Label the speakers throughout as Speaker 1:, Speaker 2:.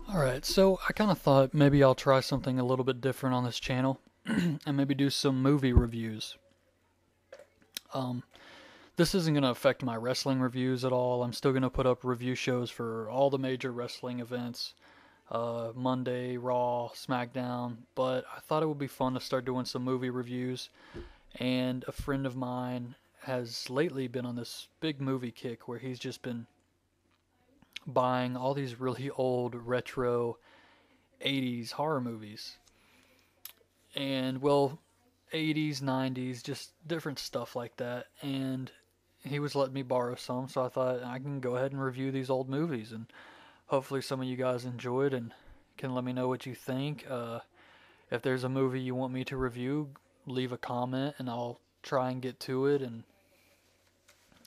Speaker 1: Alright, so I kind of thought maybe I'll try something a little bit different on this channel and maybe do some movie reviews. Um, this isn't going to affect my wrestling reviews at all. I'm still going to put up review shows for all the major wrestling events, Monday, Raw, SmackDown, but I thought it would be fun to start doing some movie reviews. And a friend of mine has lately been on this big movie kick where he's just been buying all these really old retro 80s horror movies. And well, 80s, 90s, just different stuff like that. And he was letting me borrow some, so I thought I can go ahead and review these old movies, and hopefully some of you guys enjoyed and can let me know what you think. If there's a movie you want me to review, leave a comment and I'll try and get to it, and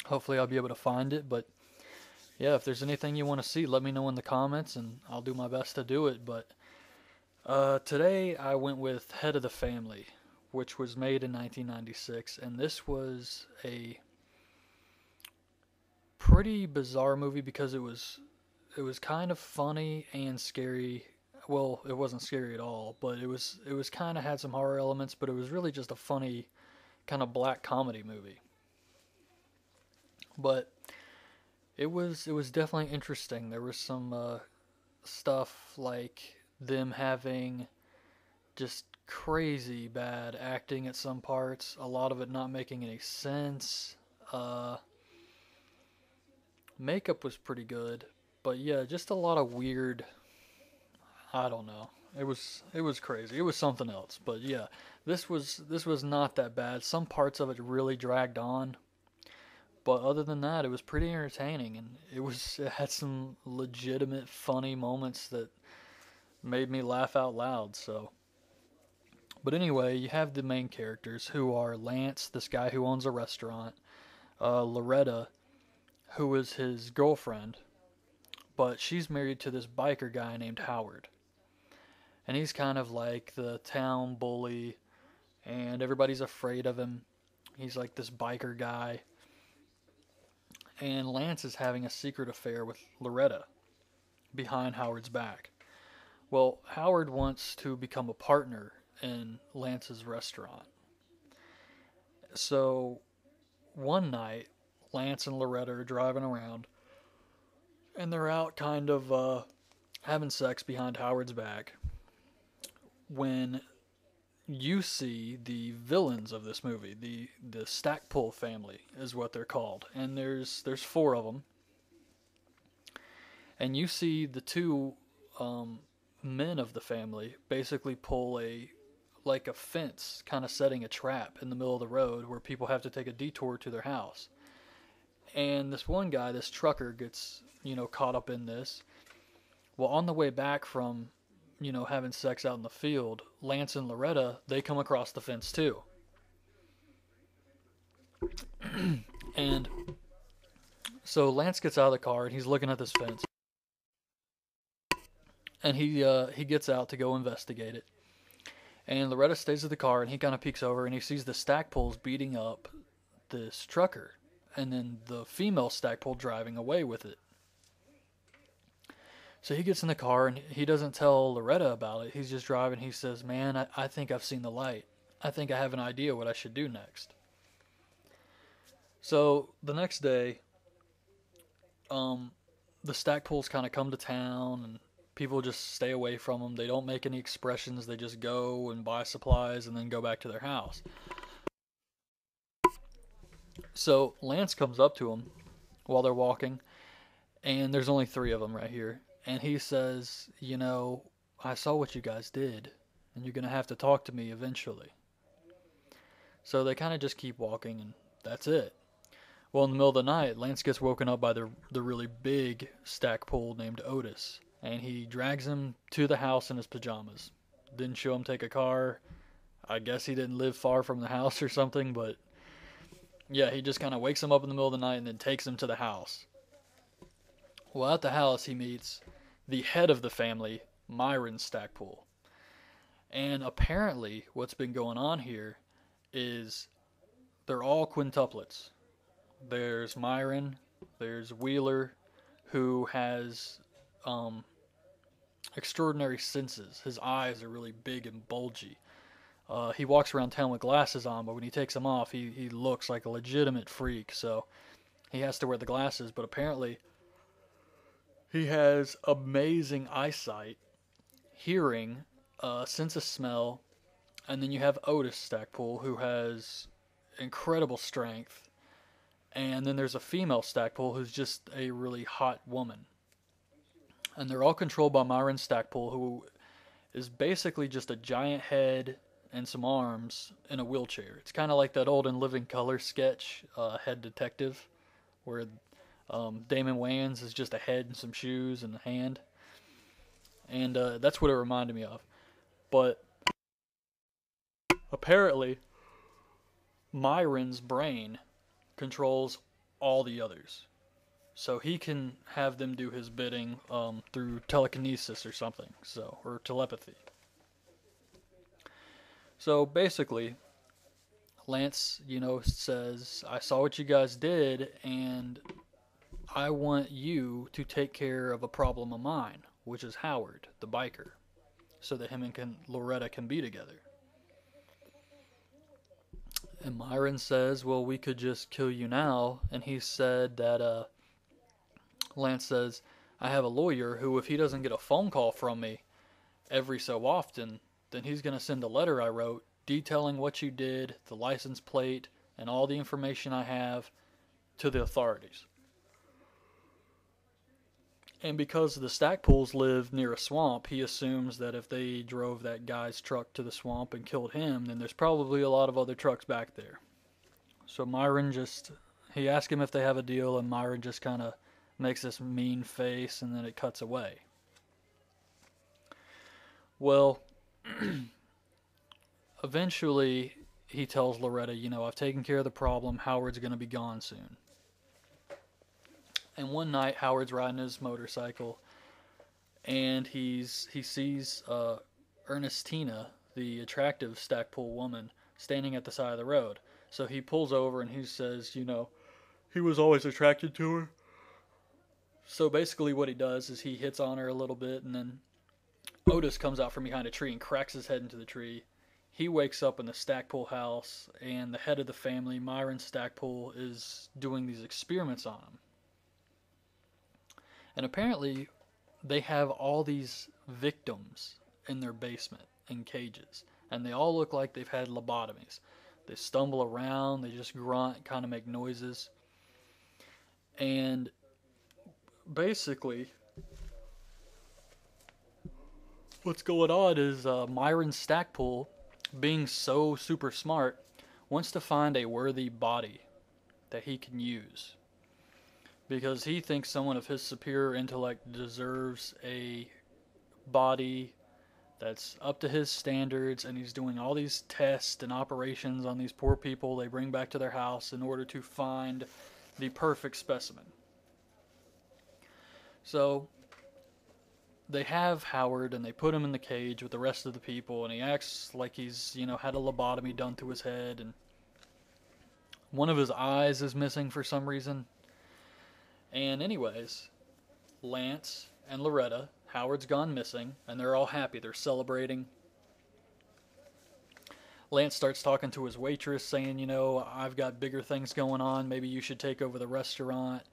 Speaker 1: hopefully I'll be able to find it. But yeah, if there's anything you want to see, let me know in the comments and I'll do my best to do it. But today I went with Head of the Family, which was made in 1996, and this was a pretty bizarre movie because it was kind of funny and scary. Well, it wasn't scary at all, but it was kind of had some horror elements, but it was really just a funny kind of black comedy movie. But it was definitely interesting. There was some stuff like them having just crazy bad acting at some parts, a lot of it not making any sense. Uh, Makeup was pretty good, but yeah, just a lot of weird. I don't know. It was crazy. It was something else. But yeah, this was not that bad. Some parts of it really dragged on, but other than that, it was pretty entertaining, and it had some legitimate funny moments that made me laugh out loud. So, but anyway, you have the main characters who are Lance, this guy who owns a restaurant, Loretta, who is his girlfriend, but she's married to this biker guy named Howard. And he's kind of like the town bully, and everybody's afraid of him. He's like this biker guy. And Lance is having a secret affair with Loretta behind Howard's back. Well, Howard wants to become a partner in Lance's restaurant. So one night, Lance and Loretta are driving around, and they're out kind of having sex behind Howard's back when you see the villains of this movie. The Stackpole family is what they're called, and there's four of them. And you see the two um, men of the family basically pull a fence, kind of setting a trap in the middle of the road where people have to take a detour to their house. And this one guy, this trucker, gets caught up in this. Well, on the way back from having sex out in the field, Lance and Loretta, they come across the fence too. And so Lance gets out of the car and he's looking at this fence, and he gets out to go investigate it. And Loretta stays at the car, and he kind of peeks over and he sees the Stackpoles beating up this trucker, and then the female Stackpole driving away with it. So he gets in the car and he doesn't tell Loretta about it. He's just driving. He says, "Man, I think I've seen the light. I think I have an idea what I should do next." So the next day, um, the Stackpoles kind of come to town, and people just stay away from them. They don't make any expressions. They just go and buy supplies and then go back to their house. So Lance comes up to them while they're walking, and there's only three of them right here. And he says, "I saw what you guys did, and you're going to have to talk to me eventually." So they kind of just keep walking, and that's it. Well, in the middle of the night, Lance gets woken up by the really big Stackpole named Otis, and he drags him to the house in his pajamas. Didn't show him take a car. I guess he didn't live far from the house or something, but yeah, he just kind of wakes him up in the middle of the night and then takes him to the house. Well, at the house, he meets the head of the family, Myron Stackpole. And apparently, what's been going on here is they're all quintuplets. There's Myron, there's Wheeler, who has um, extraordinary senses. His eyes are really big and bulgy. He walks around town with glasses on, but when he takes them off, he looks like a legitimate freak. So he has to wear the glasses, but apparently he has amazing eyesight, hearing, sense of smell, and then you have Otis Stackpole, who has incredible strength, and then there's a female Stackpole who's just a really hot woman. And they're all controlled by Myron Stackpole, who is basically just a giant head and some arms in a wheelchair. It's kind of like that old In Living Color sketch, Head Detective, where Damon Wayans is just a head and some shoes and a hand. And that's what it reminded me of. But apparently, Myron's brain controls all the others. So he can have them do his bidding through telekinesis or something, or telepathy. So basically, Lance, says, I saw what you guys did, and I want you to take care of a problem of mine, which is Howard, the biker, so that him and Loretta can be together. And Myron says, well, we could just kill you now. And he said that, Lance says, I have a lawyer who, if he doesn't get a phone call from me every so often, then he's going to send a letter I wrote detailing what you did, the license plate, and all the information I have to the authorities. And because the Stackpoles live near a swamp, he assumes that if they drove that guy's truck to the swamp and killed him, then there's probably a lot of other trucks back there. So Myron he asks him if they have a deal, and Myron just kind of makes this mean face, and then it cuts away. Well, eventually he tells Loretta, I've taken care of the problem. Howard's going to be gone soon. And one night, Howard's riding his motorcycle, and he sees Ernestina, the attractive Stackpole woman, standing at the side of the road. So he pulls over and he says, he was always attracted to her. So basically what he does is he hits on her a little bit, and then Otis comes out from behind a tree and cracks his head into the tree. He wakes up in the Stackpole house, and the head of the family, Myron Stackpole, is doing these experiments on him. And apparently, they have all these victims in their basement in cages. And they all look like they've had lobotomies. They stumble around, they just grunt, kind of make noises. And basically, what's going on is Myron Stackpole, being so super smart, wants to find a worthy body that he can use. Because he thinks someone of his superior intellect deserves a body that's up to his standards, and he's doing all these tests and operations on these poor people they bring back to their house in order to find the perfect specimen. So they have Howard, and they put him in the cage with the rest of the people, and he acts like he's, had a lobotomy done to his head, and one of his eyes is missing for some reason. And anyways, Lance and Loretta, Howard's gone missing, and they're all happy. They're celebrating. Lance starts talking to his waitress, saying, I've got bigger things going on. Maybe you should take over the restaurant.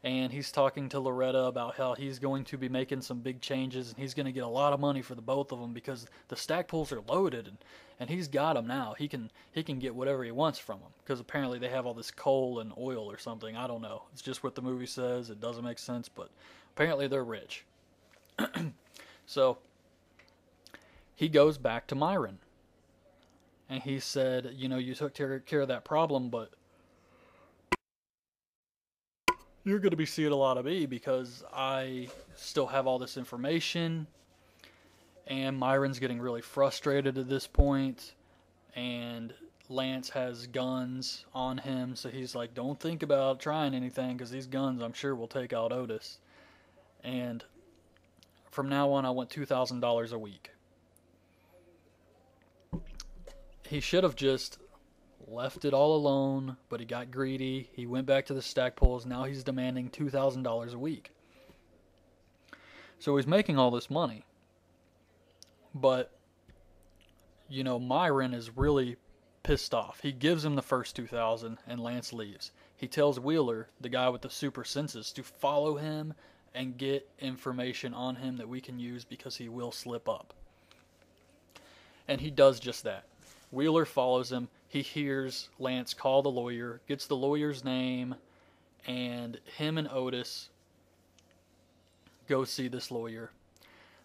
Speaker 1: And he's talking to Loretta about how he's going to be making some big changes, and he's going to get a lot of money for the both of them because the Stackpoles are loaded, and he's got them now. He can get whatever he wants from them because apparently they have all this coal and oil or something. I don't know. It's just what the movie says. It doesn't make sense, but apparently they're rich. So he goes back to Myron, and he said, you took care of that problem, but you're going to be seeing a lot of me because I still have all this information. And Myron's getting really frustrated at this point. And Lance has guns on him. So he's like, don't think about trying anything because these guns, I'm sure, will take out Otis. And from now on, I want $2,000 a week. He should have just left it all alone, but he got greedy. He went back to the Stackpoles. Now he's demanding $2,000 a week. So he's making all this money. But, Myron is really pissed off. He gives him the first 2,000 and Lance leaves. He tells Wheeler, the guy with the super senses, to follow him and get information on him that we can use because he will slip up. And he does just that. Wheeler follows him. He hears Lance call the lawyer, gets the lawyer's name, and him and Otis go see this lawyer.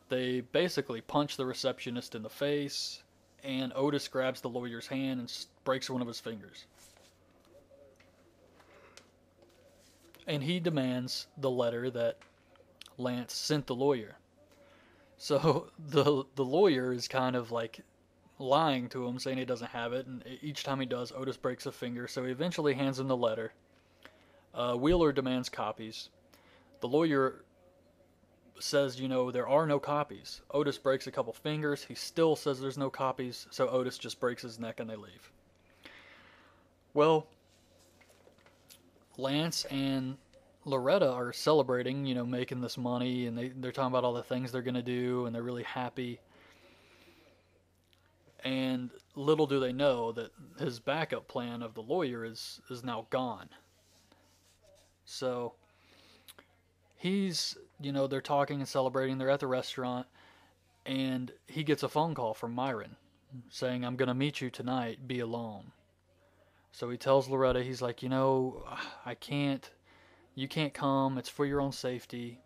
Speaker 1: They basically punch the receptionist in the face, and Otis grabs the lawyer's hand and breaks one of his fingers. And he demands the letter that Lance sent the lawyer. So the lawyer is kind of like lying to him, saying he doesn't have it, and each time he does, Otis breaks a finger, so he eventually hands him the letter. Wheeler demands copies. The lawyer says, there are no copies. Otis breaks a couple fingers. He still says there's no copies, so Otis just breaks his neck and they leave. Well, Lance and Loretta are celebrating, making this money, and they're talking about all the things they're going to do, and they're really happy. And little do they know that his backup plan of the lawyer is now gone. So he's, they're talking and celebrating. They're at the restaurant, and he gets a phone call from Myron saying, "I'm going to meet you tonight. Be alone." So he tells Loretta, he's like, I can't, you can't come. It's for your own safety.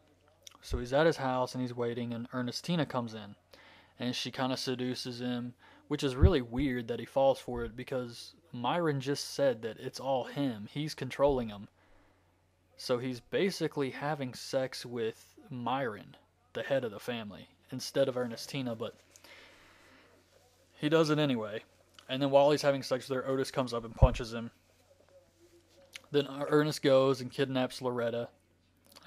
Speaker 1: So he's at his house, and he's waiting, and Ernestina comes in, and she kind of seduces him, which is really weird that he falls for it because Myron just said that it's all him. He's controlling him. So he's basically having sex with Myron, the head of the family, instead of Ernestina, but he does it anyway. And then while he's having sex with her, Otis comes up and punches him. Then Ernest goes and kidnaps Loretta,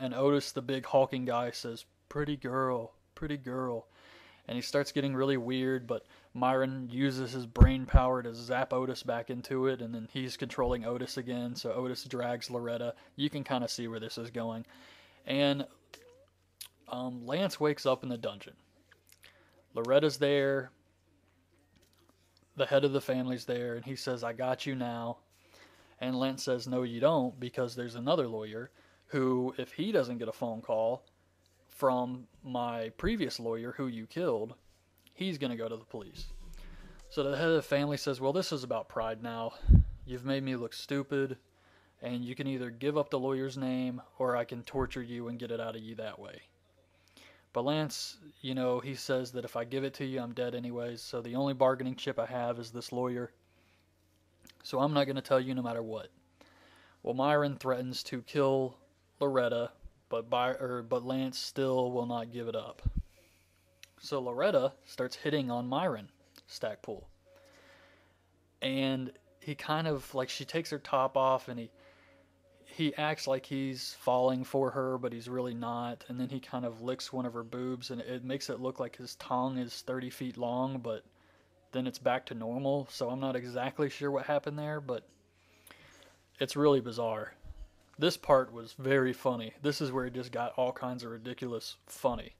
Speaker 1: and Otis, the big hulking guy, says, "Pretty girl, pretty girl." And he starts getting really weird, but Myron uses his brain power to zap Otis back into it, and then he's controlling Otis again, so Otis drags Loretta. You can kind of see where this is going. And Lance wakes up in the dungeon. Loretta's there. The head of the family's there, and he says, "I got you now." And Lance says, "No, you don't, because there's another lawyer who, if he doesn't get a phone call from my previous lawyer who you killed, he's going to go to the police." So the head of the family says, "Well, this is about pride now. You've made me look stupid, and you can either give up the lawyer's name, or I can torture you and get it out of you that way." But Lance, he says that if I give it to you, I'm dead anyways, so the only bargaining chip I have is this lawyer. So I'm not going to tell you no matter what. Well, Myron threatens to kill Loretta, but Lance still will not give it up. So Loretta starts hitting on Myron, Stackpole. And he kind of, she takes her top off, and he acts like he's falling for her, but he's really not. And then he kind of licks one of her boobs, and it makes it look like his tongue is 30 feet long, but then it's back to normal. So I'm not exactly sure what happened there, but it's really bizarre. This part was very funny. This is where it just got all kinds of ridiculous funny.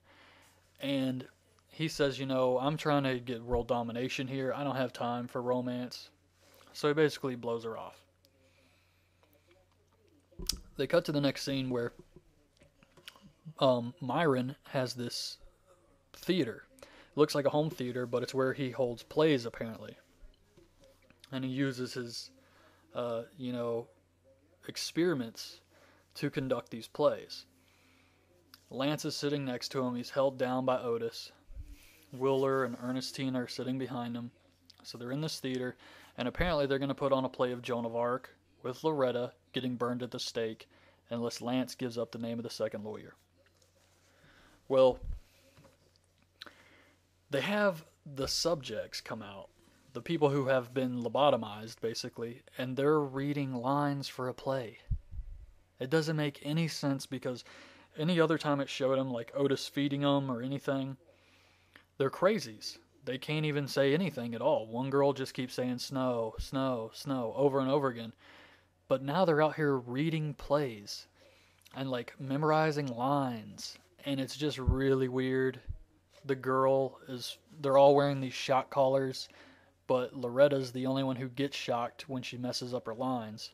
Speaker 1: And he says, I'm trying to get world domination here. I don't have time for romance. So he basically blows her off. They cut to the next scene where Myron has this theater. It looks like a home theater, but it's where he holds plays, apparently. And he uses his, experiments to conduct these plays. Lance is sitting next to him. He's held down by Otis. Wheeler and Ernestina are sitting behind him. So they're in this theater, and apparently they're going to put on a play of Joan of Arc with Loretta getting burned at the stake unless Lance gives up the name of the second lawyer. Well, they have the subjects come out, the people who have been lobotomized, basically, and they're reading lines for a play. It doesn't make any sense, because any other time it showed them, like Otis feeding them or anything, they're crazies. They can't even say anything at all. One girl just keeps saying snow, snow, snow over and over again. But now they're out here reading plays and memorizing lines, and it's just really weird. they're all wearing these shock collars, but Loretta's the only one who gets shocked when she messes up her lines.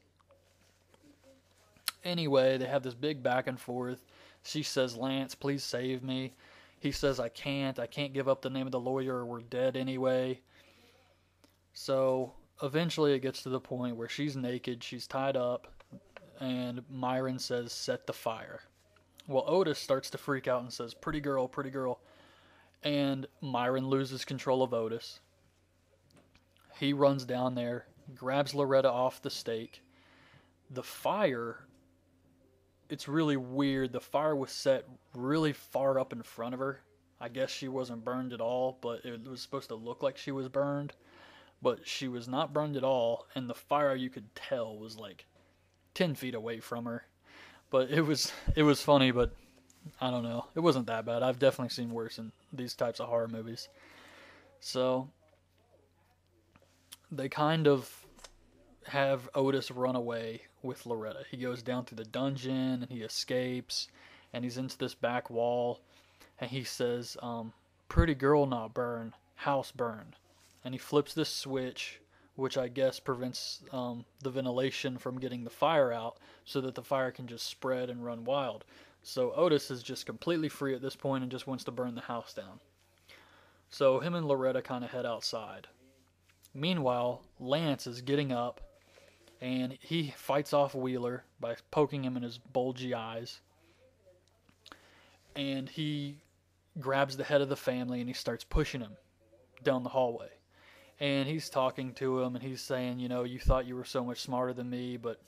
Speaker 1: Anyway, they have this big back and forth. She says, "Lance, please save me." He says, I can't give up the name of the lawyer or we're dead anyway. So eventually it gets to the point where she's naked, she's tied up, and Myron says, "Set the fire." Well, Otis starts to freak out and says, pretty girl, pretty girl." And Myron loses control of Otis. He runs down there, grabs Loretta off the stake. The fire, it's really weird. The fire was set really far up in front of her. I guess she wasn't burned at all, but it was supposed to look like she was burned. But she was not burned at all, and the fire, you could tell, was like 10 feet away from her. But it was funny, but I don't know. It wasn't that bad. I've definitely seen worse in these types of horror movies. So they kind of have Otis run away with Loretta. He goes down through the dungeon and he escapes, and he's into this back wall, and he says, "Pretty girl not burn, house burn." And he flips this switch, which I guess prevents the ventilation from getting the fire out, so that the fire can just spread and run wild. So Otis is just completely free at this point and just wants to burn the house down. So him and Loretta kind of head outside. Meanwhile, Lance is getting up, and he fights off Wheeler by poking him in his bulgy eyes. And he grabs the head of the family and he starts pushing him down the hallway. And he's talking to him and he's saying, "You thought you were so much smarter than me, but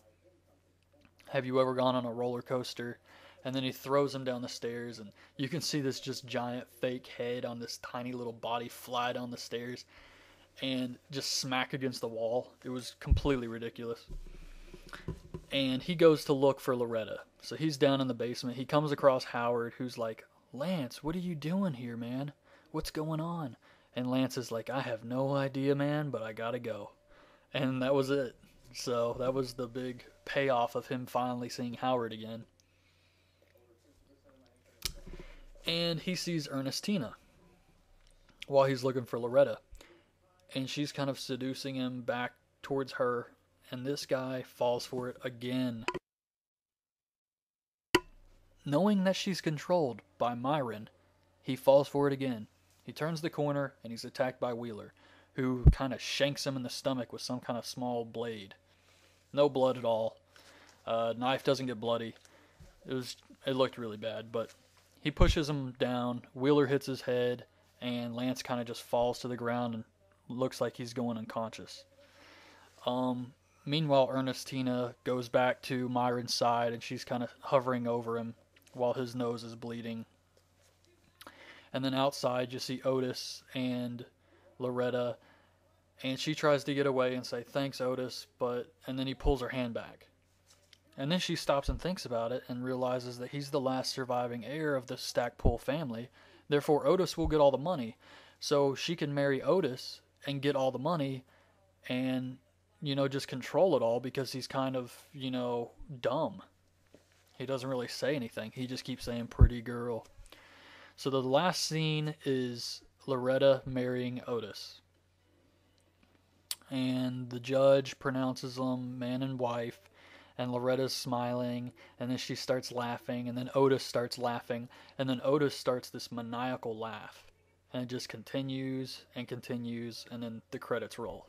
Speaker 1: have you ever gone on a roller coaster?" And then he throws him down the stairs, and you can see this just giant fake head on this tiny little body fly down the stairs and just smack against the wall. It was completely ridiculous. And he goes to look for Loretta. So he's down in the basement. He comes across Howard, who's like, "Lance, what are you doing here, man? What's going on?" And Lance is like, "I have no idea, man, but I gotta go." And that was it. So that was the big payoff of him finally seeing Howard again. And he sees Ernestina while he's looking for Loretta. And she's kind of seducing him back towards her. And this guy falls for it again. Knowing that she's controlled by Myron, he falls for it again. He turns the corner and he's attacked by Wheeler, who kind of shanks him in the stomach with some kind of small blade. No blood at all. Knife doesn't get bloody. It looked really bad, but he pushes him down. Wheeler hits his head, and Lance kind of just falls to the ground and looks like he's going unconscious. Meanwhile, Ernestina goes back to Myron's side, and she's kind of hovering over him while his nose is bleeding. And then outside, you see Otis and Loretta, and she tries to get away and say, "Thanks, Otis," and then he pulls her hand back. And then she stops and thinks about it and realizes that he's the last surviving heir of the Stackpole family. Therefore, Otis will get all the money. So she can marry Otis and get all the money and, just control it all, because he's kind of, dumb. He doesn't really say anything. He just keeps saying, "Pretty girl." So the last scene is Loretta marrying Otis. And the judge pronounces them man and wife. And Loretta's smiling, and then she starts laughing, and then Otis starts laughing, and then Otis starts this maniacal laugh. And it just continues, and then the credits roll.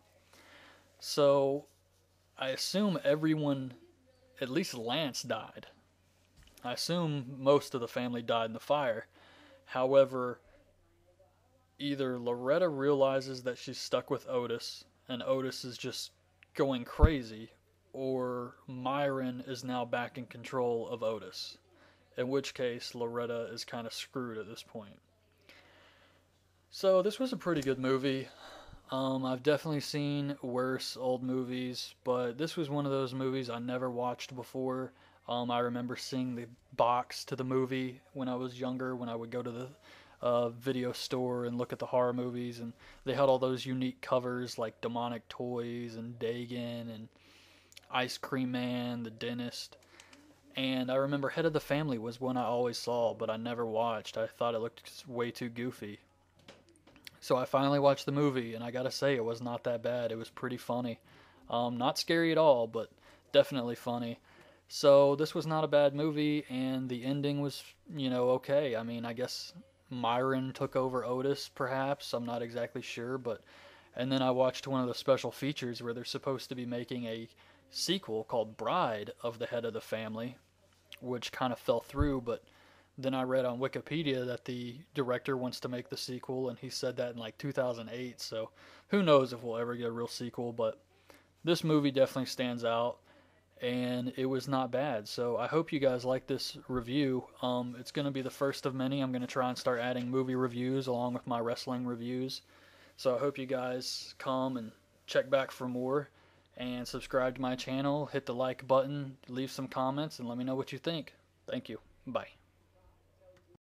Speaker 1: So, I assume everyone, at least Lance, died. I assume most of the family died in the fire. However, either Loretta realizes that she's stuck with Otis, and Otis is just going crazy, or Myron is now back in control of Otis, in which case Loretta is kind of screwed at this point. So this was a pretty good movie. I've definitely seen worse old movies, but this was one of those movies I never watched before. I remember seeing the box to the movie when I was younger, when I would go to the video store and look at the horror movies, and they had all those unique covers like Demonic Toys and Dagon and Ice Cream Man, The Dentist, And I remember Head of the Family was one I always saw, but I never watched. I thought it looked way too goofy. So I finally watched the movie, and I gotta say, it was not that bad. It was pretty funny. Not scary at all, but definitely funny. So this was not a bad movie, and the ending was, okay. I mean, I guess Myron took over Otis, perhaps. I'm not exactly sure, but. And then I watched one of the special features where they're supposed to be making a sequel called Bride of the Head of the Family, which kind of fell through, but then I read on Wikipedia that the director wants to make the sequel, and he said that in like 2008. So who knows if we'll ever get a real sequel, but this movie definitely stands out, and it was not bad. So I hope you guys like this review. It's going to be the first of many. I'm going to try and start adding movie reviews along with my wrestling reviews. So I hope you guys come and check back for more, and subscribe to my channel, hit the like button, leave some comments, and let me know what you think. Thank you. Bye.